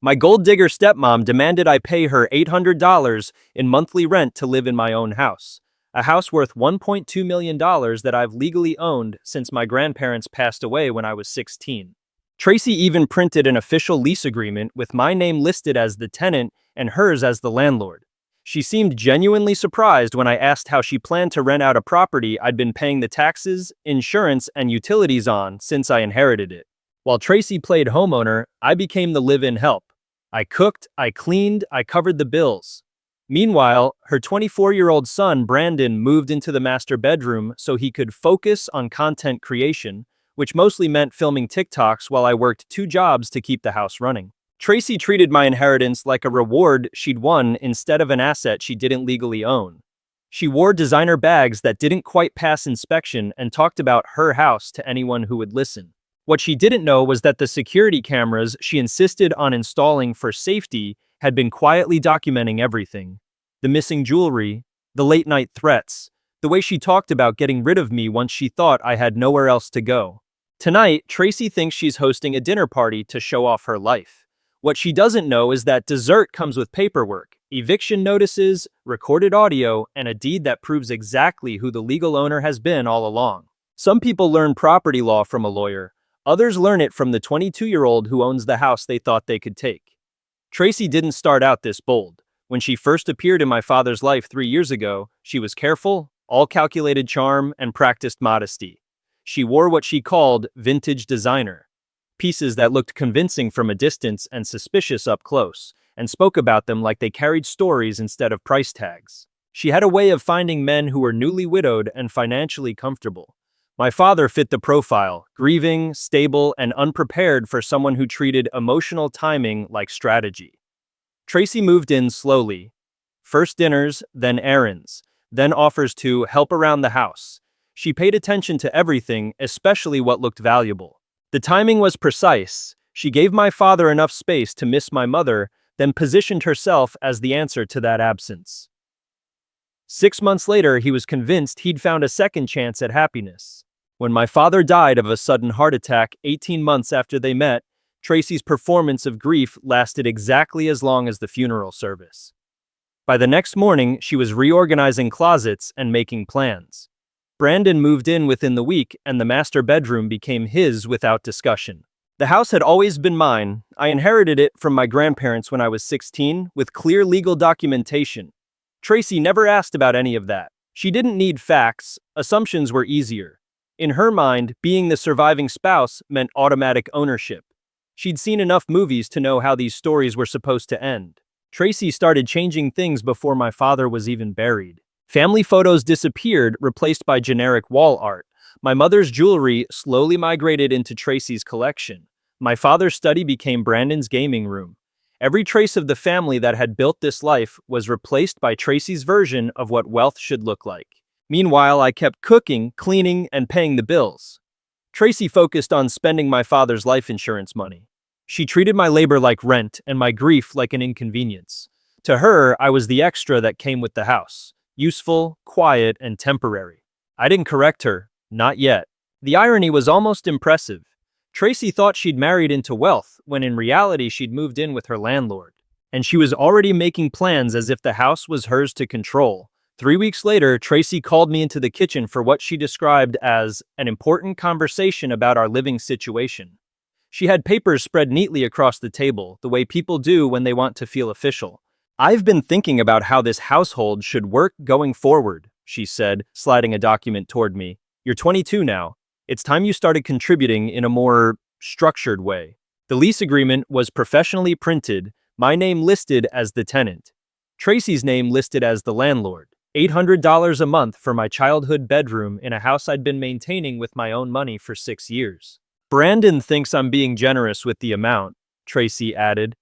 My gold digger stepmom demanded I pay her $800 in monthly rent to live in my own house, a house worth $1.2 million that I've legally owned since my grandparents passed away when I was 16. Tracy even printed an official lease agreement with my name listed as the tenant and hers as the landlord. She seemed genuinely surprised when I asked how she planned to rent out a property I'd been paying the taxes, insurance, and utilities on since I inherited it. While Tracy played homeowner, I became the live-in help. I cooked, I cleaned, I covered the bills. Meanwhile, her 24-year-old son, Brandon, moved into the master bedroom so he could focus on content creation, which mostly meant filming TikToks while I worked 2 jobs to keep the house running. Tracy treated my inheritance like a reward she'd won instead of an asset she didn't legally own. She wore designer bags that didn't quite pass inspection and talked about her house to anyone who would listen. What she didn't know was that the security cameras she insisted on installing for safety had been quietly documenting everything. The missing jewelry, the late-night threats, the way she talked about getting rid of me once she thought I had nowhere else to go. Tonight, Tracy thinks she's hosting a dinner party to show off her life. What she doesn't know is that dessert comes with paperwork, eviction notices, recorded audio, and a deed that proves exactly who the legal owner has been all along. Some people learn property law from a lawyer. Others learn it from the 22-year-old who owns the house they thought they could take. Tracy didn't start out this bold. When she first appeared in my father's life 3 years ago, she was careful, all calculated charm, and practiced modesty. She wore what she called vintage designer, pieces that looked convincing from a distance and suspicious up close, and spoke about them like they carried stories instead of price tags. She had a way of finding men who were newly widowed and financially comfortable. My father fit the profile, grieving, stable, and unprepared for someone who treated emotional timing like strategy. Tracy moved in slowly. First dinners, then errands, then offers to help around the house. She paid attention to everything, especially what looked valuable. The timing was precise. She gave my father enough space to miss my mother, then positioned herself as the answer to that absence. 6 months later, he was convinced he'd found a second chance at happiness. When my father died of a sudden heart attack 18 months after they met, Tracy's performance of grief lasted exactly as long as the funeral service. By the next morning, she was reorganizing closets and making plans. Brandon moved in within the week, and the master bedroom became his without discussion. The house had always been mine. I inherited it from my grandparents when I was 16, with clear legal documentation. Tracy never asked about any of that. She didn't need facts. Assumptions were easier. In her mind, being the surviving spouse meant automatic ownership. She'd seen enough movies to know how these stories were supposed to end. Tracy started changing things before my father was even buried. Family photos disappeared, replaced by generic wall art. My mother's jewelry slowly migrated into Tracy's collection. My father's study became Brandon's gaming room. Every trace of the family that had built this life was replaced by Tracy's version of what wealth should look like. Meanwhile, I kept cooking, cleaning, and paying the bills. Tracy focused on spending my father's life insurance money. She treated my labor like rent and my grief like an inconvenience. To her, I was the extra that came with the house. Useful, quiet, and temporary. I didn't correct her. Not yet. The irony was almost impressive. Tracy thought she'd married into wealth, when in reality she'd moved in with her landlord. And she was already making plans as if the house was hers to control. 3 weeks later, Tracy called me into the kitchen for what she described as an important conversation about our living situation. She had papers spread neatly across the table, the way people do when they want to feel official. "I've been thinking about how this household should work going forward," she said, sliding a document toward me. "You're 22 now. It's time you started contributing in a more structured way." The lease agreement was professionally printed, my name listed as the tenant, Tracy's name listed as the landlord. $800 a month for my childhood bedroom in a house I'd been maintaining with my own money for 6 years. "Brandon thinks I'm being generous with the amount," Tracy added,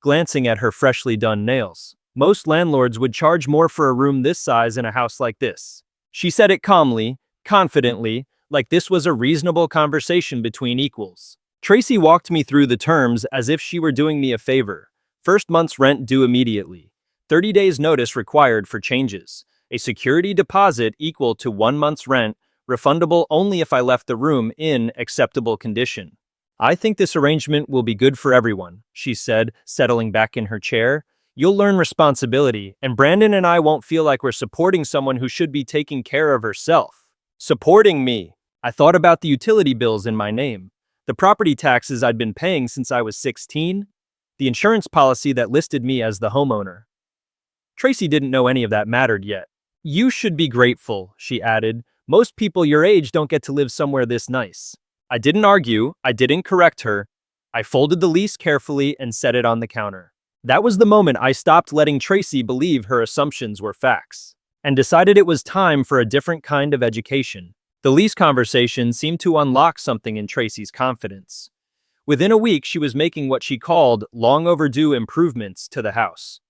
glancing at her freshly done nails. "Most landlords would charge more for a room this size in a house like this." She said it calmly, confidently, like this was a reasonable conversation between equals. Tracy walked me through the terms as if she were doing me a favor. First month's rent due immediately. 30 days notice required for changes. A security deposit equal to 1 month's rent, refundable only if I left the room in acceptable condition. I think this arrangement will be good for everyone, she said, settling back in her chair. You'll learn responsibility, and Brandon and I won't feel like we're supporting someone who should be taking care of herself. Supporting me. I thought about the utility bills in my name, the property taxes I'd been paying since I was 16, the insurance policy that listed me as the homeowner. Tracy didn't know any of that mattered yet. You should be grateful, she added. Most people your age don't get to live somewhere this nice. I didn't argue, I didn't correct her. I folded the lease carefully and set it on the counter. That was the moment I stopped letting Tracy believe her assumptions were facts, and decided it was time for a different kind of education. The lease conversation seemed to unlock something in Tracy's confidence. Within a week, she was making what she called long overdue improvements to the house.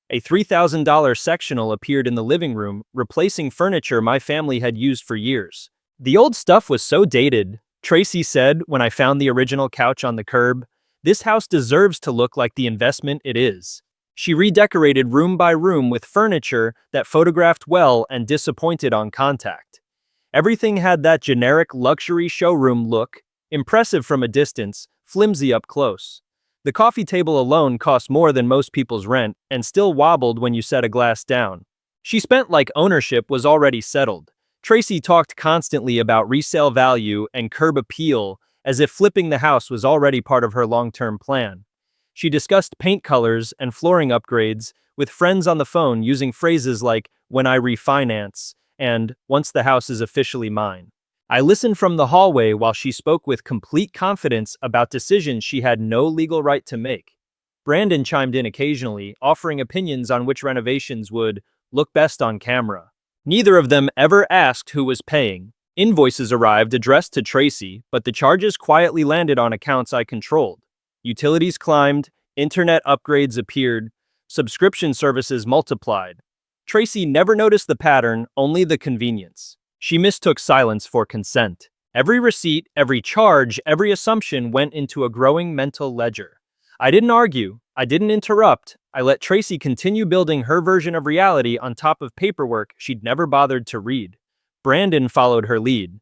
A $3,000 sectional appeared in the living room, replacing furniture my family had used for years. The old stuff was so dated, Tracy said when I found the original couch on the curb. This house deserves to look like the investment it is. She redecorated room by room with furniture that photographed well and disappointed on contact. Everything had that generic luxury showroom look, impressive from a distance, flimsy up close. The coffee table alone cost more than most people's rent and still wobbled when you set a glass down. She spent like ownership was already settled. Tracy talked constantly about resale value and curb appeal, as if flipping the house was already part of her long-term plan. She discussed paint colors and flooring upgrades with friends on the phone, using phrases like, "when I refinance," and "once the house is officially mine." I listened from the hallway while she spoke with complete confidence about decisions she had no legal right to make. Brandon chimed in occasionally, offering opinions on which renovations would look best on camera. Neither of them ever asked who was paying. Invoices arrived addressed to Tracy, but the charges quietly landed on accounts I controlled. Utilities climbed, internet upgrades appeared, subscription services multiplied. Tracy never noticed the pattern, only the convenience. She mistook silence for consent. Every receipt, every charge, every assumption went into a growing mental ledger. I didn't argue. I didn't interrupt. I let Tracy continue building her version of reality on top of paperwork she'd never bothered to read. Brandon followed her lead.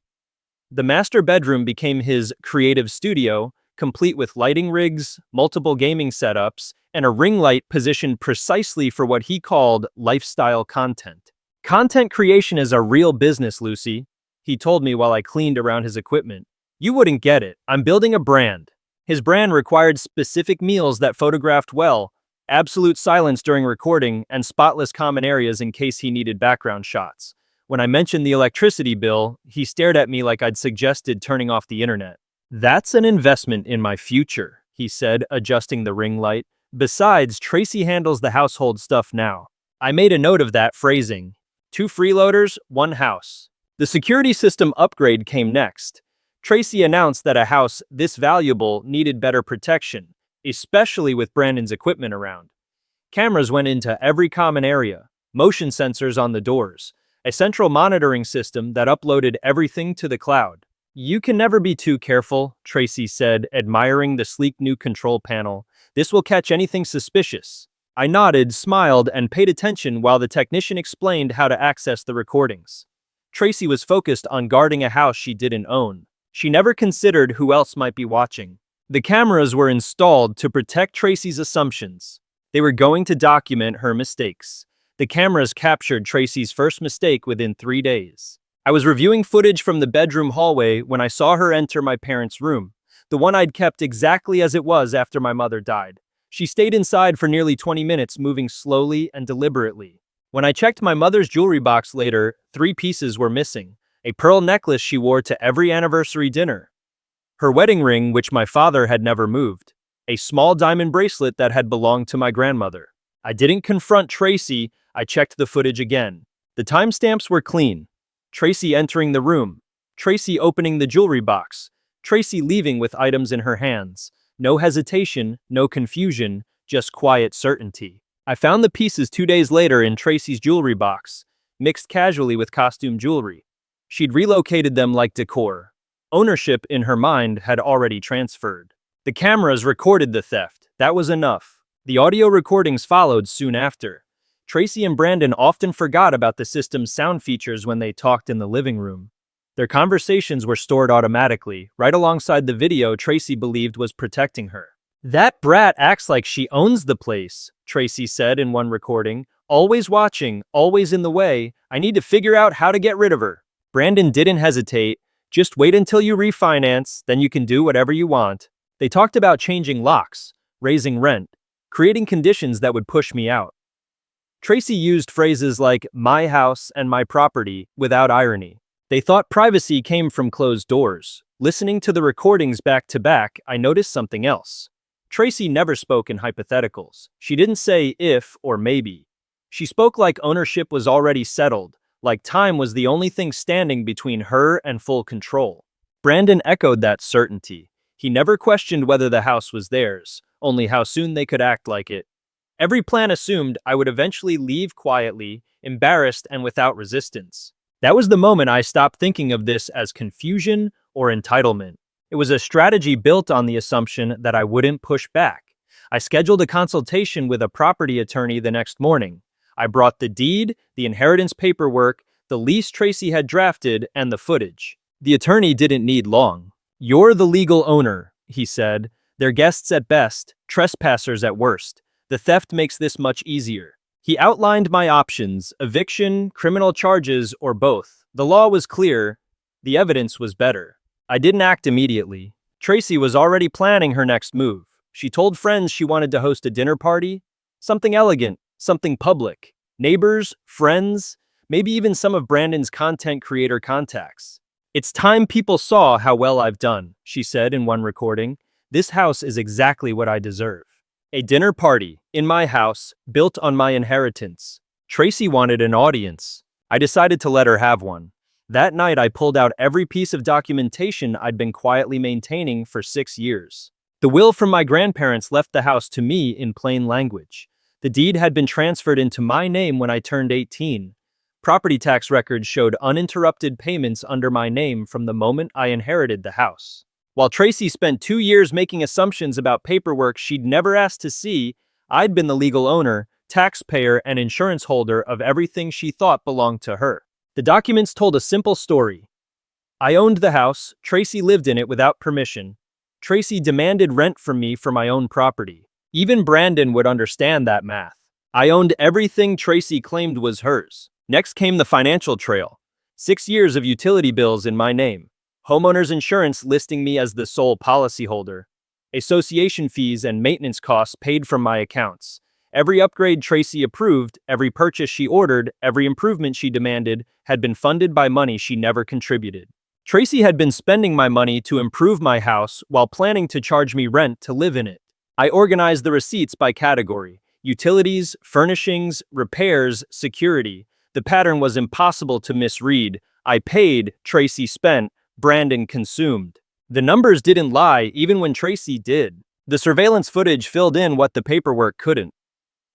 The master bedroom became his creative studio, complete with lighting rigs, multiple gaming setups, and a ring light positioned precisely for what he called lifestyle content. "Content creation is a real business, Lucy," he told me while I cleaned around his equipment. "You wouldn't get it. I'm building a brand." His brand required specific meals that photographed well, absolute silence during recording, and spotless common areas in case he needed background shots. When I mentioned the electricity bill, he stared at me like I'd suggested turning off the internet. "That's an investment in my future," he said, adjusting the ring light. "Besides, Tracy handles the household stuff now." I made a note of that phrasing. 2 freeloaders, 1 house. The security system upgrade came next. Tracy announced that a house this valuable needed better protection, especially with Brandon's equipment around. Cameras went into every common area, motion sensors on the doors, a central monitoring system that uploaded everything to the cloud. "You can never be too careful," Tracy said, admiring the sleek new control panel. "This will catch anything suspicious." I nodded, smiled, and paid attention while the technician explained how to access the recordings. Tracy was focused on guarding a house she didn't own. She never considered who else might be watching. The cameras were installed to protect Tracy's assumptions. They were going to document her mistakes. The cameras captured Tracy's first mistake within 3 days. I was reviewing footage from the bedroom hallway when I saw her enter my parents' room, the one I'd kept exactly as it was after my mother died. She stayed inside for nearly 20 minutes, moving slowly and deliberately. When I checked my mother's jewelry box later, 3 pieces were missing. A pearl necklace she wore to every anniversary dinner, her wedding ring, which my father had never moved, a small diamond bracelet that had belonged to my grandmother. I didn't confront Tracy. I checked the footage again. The timestamps were clean. Tracy entering the room, Tracy opening the jewelry box, Tracy leaving with items in her hands. No hesitation, no confusion, just quiet certainty. I found the pieces 2 days later in Tracy's jewelry box, mixed casually with costume jewelry. She'd relocated them like decor. Ownership in her mind had already transferred. The cameras recorded the theft. That was enough. The audio recordings followed soon after. Tracy and Brandon often forgot about the system's sound features when they talked in the living room. Their conversations were stored automatically, right alongside the video Tracy believed was protecting her. "That brat acts like she owns the place," Tracy said in one recording. "Always watching, always in the way. I need to figure out how to get rid of her." Brandon didn't hesitate. "Just wait until you refinance, then you can do whatever you want." They talked about changing locks, raising rent, creating conditions that would push me out. Tracy used phrases like "my house" and "my property" without irony. They thought privacy came from closed doors. Listening to the recordings back to back, I noticed something else. Tracy never spoke in hypotheticals. She didn't say if or maybe. She spoke like ownership was already settled, like time was the only thing standing between her and full control. Brandon echoed that certainty. He never questioned whether the house was theirs, only how soon they could act like it. Every plan assumed I would eventually leave quietly, embarrassed and without resistance. That was the moment I stopped thinking of this as confusion or entitlement. It was a strategy built on the assumption that I wouldn't push back. I scheduled a consultation with a property attorney the next morning. I brought the deed, the inheritance paperwork, the lease Tracy had drafted, and the footage. The attorney didn't need long. "You're the legal owner," he said. "They're guests at best, trespassers at worst. The theft makes this much easier." He outlined my options: eviction, criminal charges, or both. The law was clear. The evidence was better. I didn't act immediately. Tracy was already planning her next move. She told friends she wanted to host a dinner party. Something elegant, something public. Neighbors, friends, maybe even some of Brandon's content creator contacts. "It's time people saw how well I've done," she said in one recording. "This house is exactly what I deserve." A dinner party, in my house, built on my inheritance. Tracy wanted an audience. I decided to let her have one. That night I pulled out every piece of documentation I'd been quietly maintaining for 6 years. The will from my grandparents left the house to me in plain language. The deed had been transferred into my name when I turned 18. Property tax records showed uninterrupted payments under my name from the moment I inherited the house. While Tracy spent 2 years making assumptions about paperwork she'd never asked to see, I'd been the legal owner, taxpayer, and insurance holder of everything she thought belonged to her. The documents told a simple story. I owned the house, Tracy lived in it without permission. Tracy demanded rent from me for my own property. Even Brandon would understand that math. I owned everything Tracy claimed was hers. Next came the financial trail. 6 years of utility bills in my name. Homeowners insurance listing me as the sole policyholder. Association fees and maintenance costs paid from my accounts. Every upgrade Tracy approved, every purchase she ordered, every improvement she demanded had been funded by money she never contributed. Tracy had been spending my money to improve my house while planning to charge me rent to live in it. I organized the receipts by category: utilities, furnishings, repairs, security. The pattern was impossible to misread. I paid, Tracy spent, Brandon consumed. The numbers didn't lie even when Tracy did. The surveillance footage filled in what the paperwork couldn't.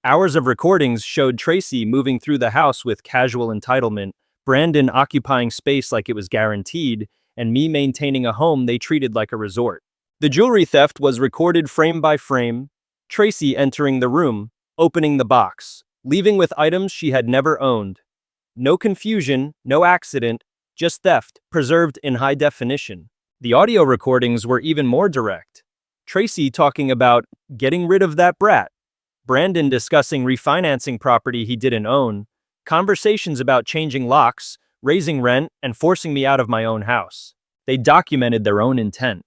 Hours of recordings showed Tracy moving through the house with casual entitlement, Brandon occupying space like it was guaranteed, and me maintaining a home they treated like a resort. The jewelry theft was recorded frame by frame, Tracy entering the room, opening the box, leaving with items she had never owned. No confusion, no accident, just theft, preserved in high definition. The audio recordings were even more direct. Tracy talking about getting rid of that brat. Brandon discussing refinancing property he didn't own. Conversations about changing locks, raising rent, and forcing me out of my own house. They documented their own intent.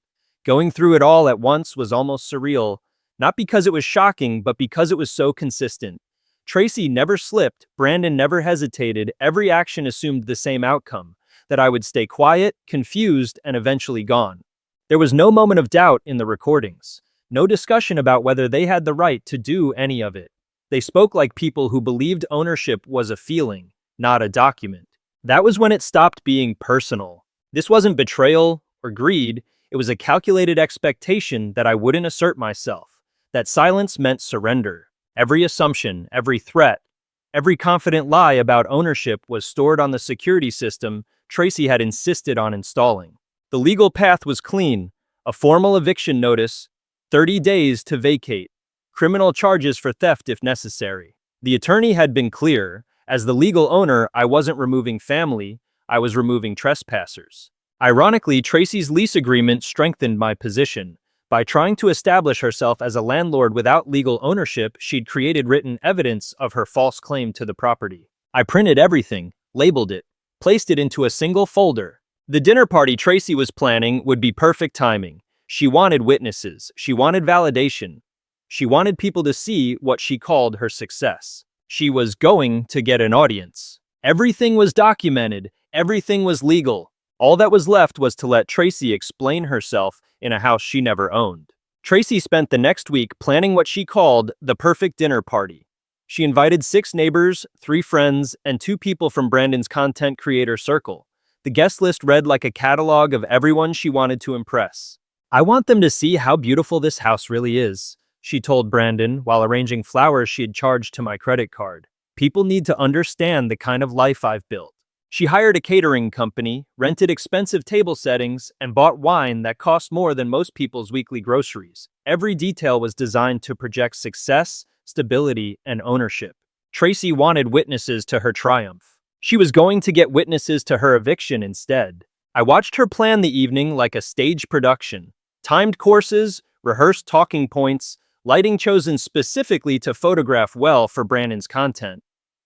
Going through it all at once was almost surreal, not because it was shocking, but because it was so consistent. Tracy never slipped, Brandon never hesitated, every action assumed the same outcome, that I would stay quiet, confused, and eventually gone. There was no moment of doubt in the recordings. No discussion about whether they had the right to do any of it. They spoke like people who believed ownership was a feeling, not a document. That was when it stopped being personal. This wasn't betrayal or greed, it was a calculated expectation that I wouldn't assert myself, that silence meant surrender. Every assumption, every threat, every confident lie about ownership was stored on the security system Tracy had insisted on installing. The legal path was clean: a formal eviction notice, 30 days to vacate, criminal charges for theft if necessary. The attorney had been clear. As the legal owner, I wasn't removing family, I was removing trespassers. Ironically, Tracy's lease agreement strengthened my position. By trying to establish herself as a landlord without legal ownership, she'd created written evidence of her false claim to the property. I printed everything, labeled it, placed it into a single folder. The dinner party Tracy was planning would be perfect timing. She wanted witnesses. She wanted validation. She wanted people to see what she called her success. She was going to get an audience. Everything was documented. Everything was legal. All that was left was to let Tracy explain herself in a house she never owned. Tracy spent the next week planning what she called the perfect dinner party. She invited 6 neighbors, 3 friends, and 2 people from Brandon's content creator circle. The guest list read like a catalog of everyone she wanted to impress. "I want them to see how beautiful this house really is," she told Brandon while arranging flowers she had charged to my credit card. "People need to understand the kind of life I've built." She hired a catering company, rented expensive table settings, and bought wine that cost more than most people's weekly groceries. Every detail was designed to project success, stability, and ownership. Tracy wanted witnesses to her triumph. She was going to get witnesses to her eviction instead. I watched her plan the evening like a stage production. Timed courses, rehearsed talking points, lighting chosen specifically to photograph well for Brandon's content.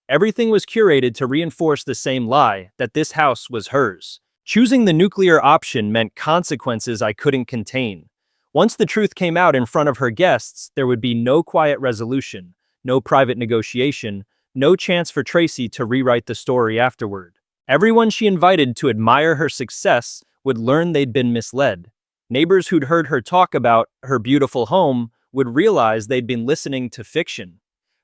Everything was curated to reinforce the same lie, that this house was hers. Choosing the nuclear option meant consequences I couldn't contain. Once the truth came out in front of her guests, there would be no quiet resolution, no private negotiation, no chance for Tracy to rewrite the story afterward. Everyone she invited to admire her success would learn they'd been misled. Neighbors who'd heard her talk about her beautiful home would realize they'd been listening to fiction.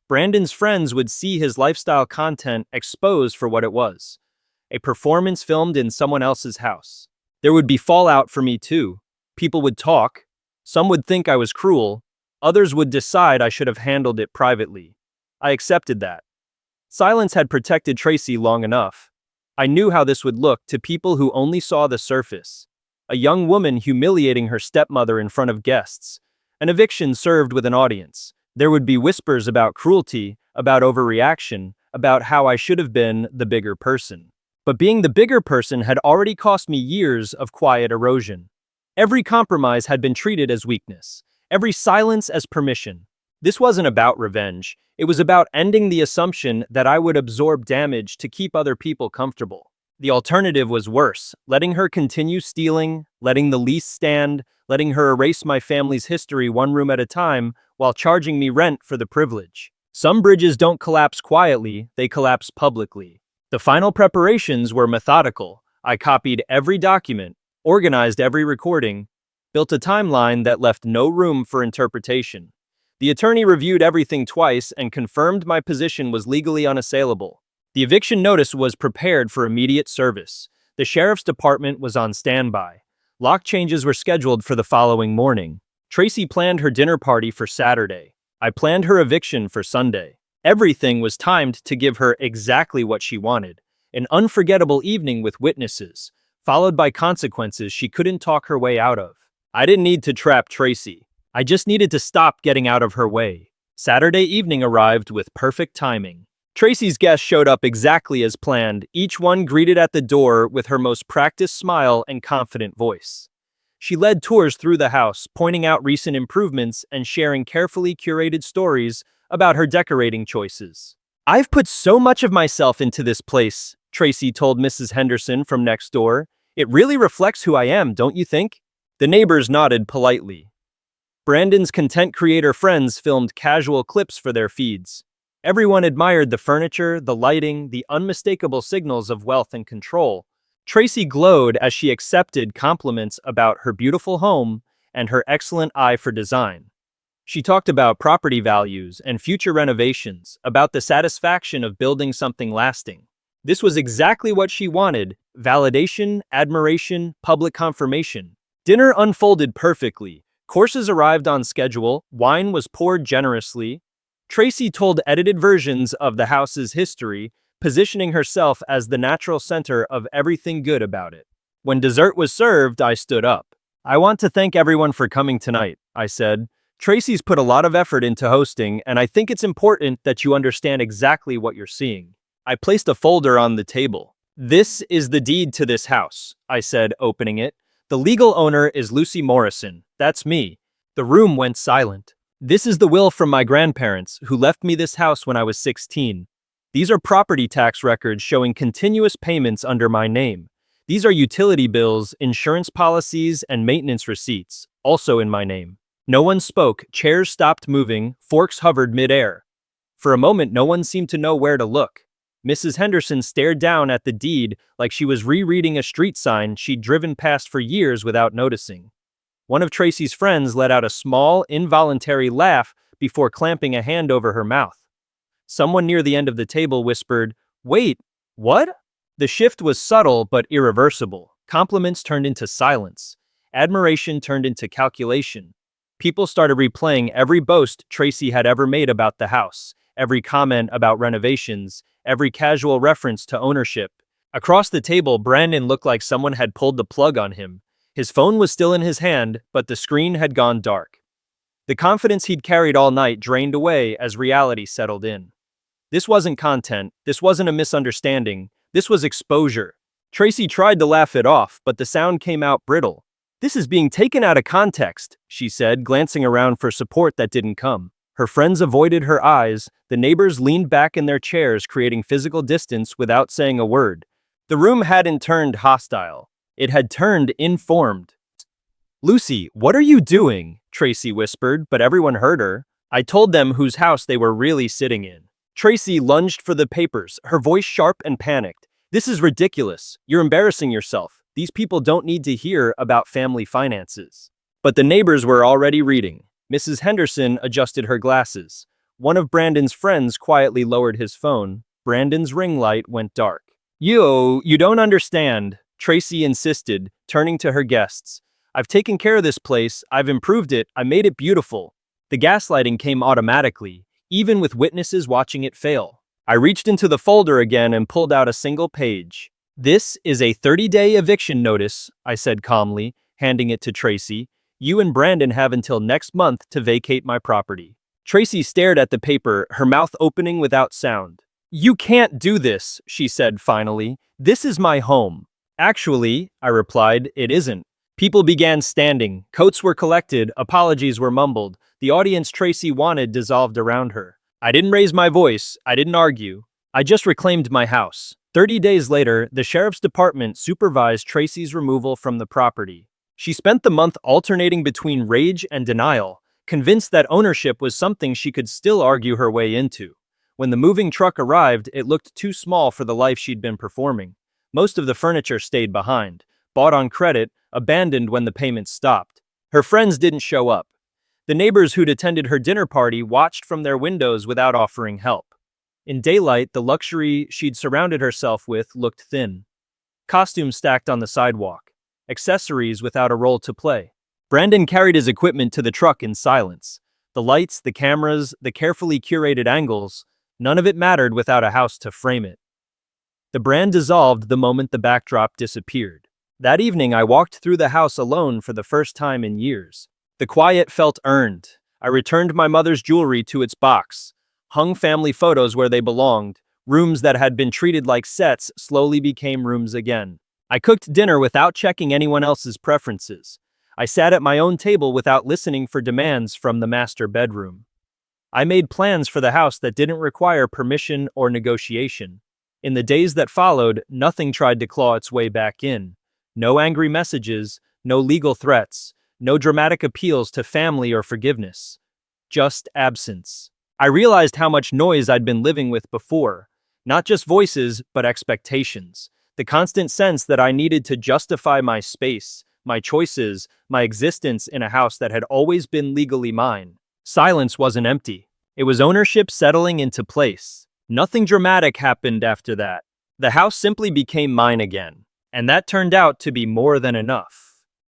Brandon's friends would see his lifestyle content exposed for what it was, a performance filmed in someone else's house. There would be fallout for me too. People would talk. Some would think I was cruel. Others would decide I should have handled it privately. I accepted that. Silence had protected Tracy long enough. I knew how this would look to people who only saw the surface. A young woman humiliating her stepmother in front of guests. An eviction served with an audience. There would be whispers about cruelty, about overreaction, about how I should have been the bigger person. But being the bigger person had already cost me years of quiet erosion. Every compromise had been treated as weakness, every silence as permission. This wasn't about revenge. It was about ending the assumption that I would absorb damage to keep other people comfortable. The alternative was worse, letting her continue stealing, letting the lease stand, letting her erase my family's history one room at a time while charging me rent for the privilege. Some bridges don't collapse quietly, they collapse publicly. The final preparations were methodical. I copied every document, organized every recording, built a timeline that left no room for interpretation. The attorney reviewed everything twice and confirmed my position was legally unassailable. The eviction notice was prepared for immediate service. The sheriff's department was on standby. Lock changes were scheduled for the following morning. Tracy planned her dinner party for Saturday. I planned her eviction for Sunday. Everything was timed to give her exactly what she wanted. An unforgettable evening with witnesses, followed by consequences she couldn't talk her way out of. I didn't need to trap Tracy. I just needed to stop getting out of her way. Saturday evening arrived with perfect timing. Tracy's guests showed up exactly as planned, each one greeted at the door with her most practiced smile and confident voice. She led tours through the house, pointing out recent improvements and sharing carefully curated stories about her decorating choices. "I've put so much of myself into this place," Tracy told Mrs. Henderson from next door. "It really reflects who I am, don't you think?" The neighbors nodded politely. Brandon's content creator friends filmed casual clips for their feeds. Everyone admired the furniture, the lighting, the unmistakable signals of wealth and control. Tracy glowed as she accepted compliments about her beautiful home and her excellent eye for design. She talked about property values and future renovations, about the satisfaction of building something lasting. This was exactly what she wanted: validation, admiration, public confirmation. Dinner unfolded perfectly. Courses arrived on schedule, wine was poured generously. Tracy told edited versions of the house's history, positioning herself as the natural center of everything good about it. When dessert was served, I stood up. "I want to thank everyone for coming tonight," I said. "Tracy's put a lot of effort into hosting, and I think it's important that you understand exactly what you're seeing." I placed a folder on the table. This is the deed to this house, I said, opening it. The legal owner is Lucy Morrison. That's me. The room went silent. This is the will from my grandparents, who left me this house when I was 16. These are property tax records showing continuous payments under my name. These are utility bills, insurance policies, and maintenance receipts, also in my name. No one spoke, chairs stopped moving, forks hovered mid-air. For a moment, no one seemed to know where to look. Mrs. Henderson stared down at the deed like she was rereading a street sign she'd driven past for years without noticing. One of Tracy's friends let out a small, involuntary laugh before clamping a hand over her mouth. Someone near the end of the table whispered, "Wait, what?" The shift was subtle but irreversible. Compliments turned into silence. Admiration turned into calculation. People started replaying every boast Tracy had ever made about the house, every comment about renovations, every casual reference to ownership. Across the table, Brandon looked like someone had pulled the plug on him. His phone was still in his hand, but the screen had gone dark. The confidence he'd carried all night drained away as reality settled in. This wasn't content, this wasn't a misunderstanding, this was exposure. Tracy tried to laugh it off, but the sound came out brittle. "This is being taken out of context," she said, glancing around for support that didn't come. Her friends avoided her eyes, the neighbors leaned back in their chairs, creating physical distance without saying a word. The room hadn't turned hostile. It had turned informed. "Lucy, what are you doing?" Tracy whispered, but everyone heard her. "I told them whose house they were really sitting in." Tracy lunged for the papers, her voice sharp and panicked. "This is ridiculous. You're embarrassing yourself. These people don't need to hear about family finances." But the neighbors were already reading. Mrs. Henderson adjusted her glasses. One of Brandon's friends quietly lowered his phone. Brandon's ring light went dark. You don't understand," Tracy insisted, turning to her guests. "I've taken care of this place, I've improved it, I made it beautiful." The gaslighting came automatically, even with witnesses watching it fail. I reached into the folder again and pulled out a single page. "This is a 30-day eviction notice," I said calmly, handing it to Tracy. "You and Brandon have until next month to vacate my property." Tracy stared at the paper, her mouth opening without sound. "You can't do this," she said finally. "This is my home." "Actually," I replied, "it isn't." People began standing, coats were collected, apologies were mumbled. The audience Tracy wanted dissolved around her. I didn't raise my voice, I didn't argue. I just reclaimed my house. 30 days later, the sheriff's department supervised Tracy's removal from the property. She spent the month alternating between rage and denial, convinced that ownership was something she could still argue her way into. When the moving truck arrived, it looked too small for the life she'd been performing. Most of the furniture stayed behind, bought on credit, abandoned when the payments stopped. Her friends didn't show up. The neighbors who'd attended her dinner party watched from their windows without offering help. In daylight, the luxury she'd surrounded herself with looked thin. Costumes stacked on the sidewalk. Accessories without a role to play. Brandon carried his equipment to the truck in silence. The lights, the cameras, the carefully curated angles, none of it mattered without a house to frame it. The brand dissolved the moment the backdrop disappeared. That evening, I walked through the house alone for the first time in years. The quiet felt earned. I returned my mother's jewelry to its box, hung family photos where they belonged. Rooms that had been treated like sets slowly became rooms again. I cooked dinner without checking anyone else's preferences. I sat at my own table without listening for demands from the master bedroom. I made plans for the house that didn't require permission or negotiation. In the days that followed, nothing tried to claw its way back in. No angry messages, no legal threats, no dramatic appeals to family or forgiveness. Just absence. I realized how much noise I'd been living with before. Not just voices, but expectations. The constant sense that I needed to justify my space, my choices, my existence in a house that had always been legally mine. Silence wasn't empty. It was ownership settling into place. Nothing dramatic happened after that. The house simply became mine again. And that turned out to be more than enough.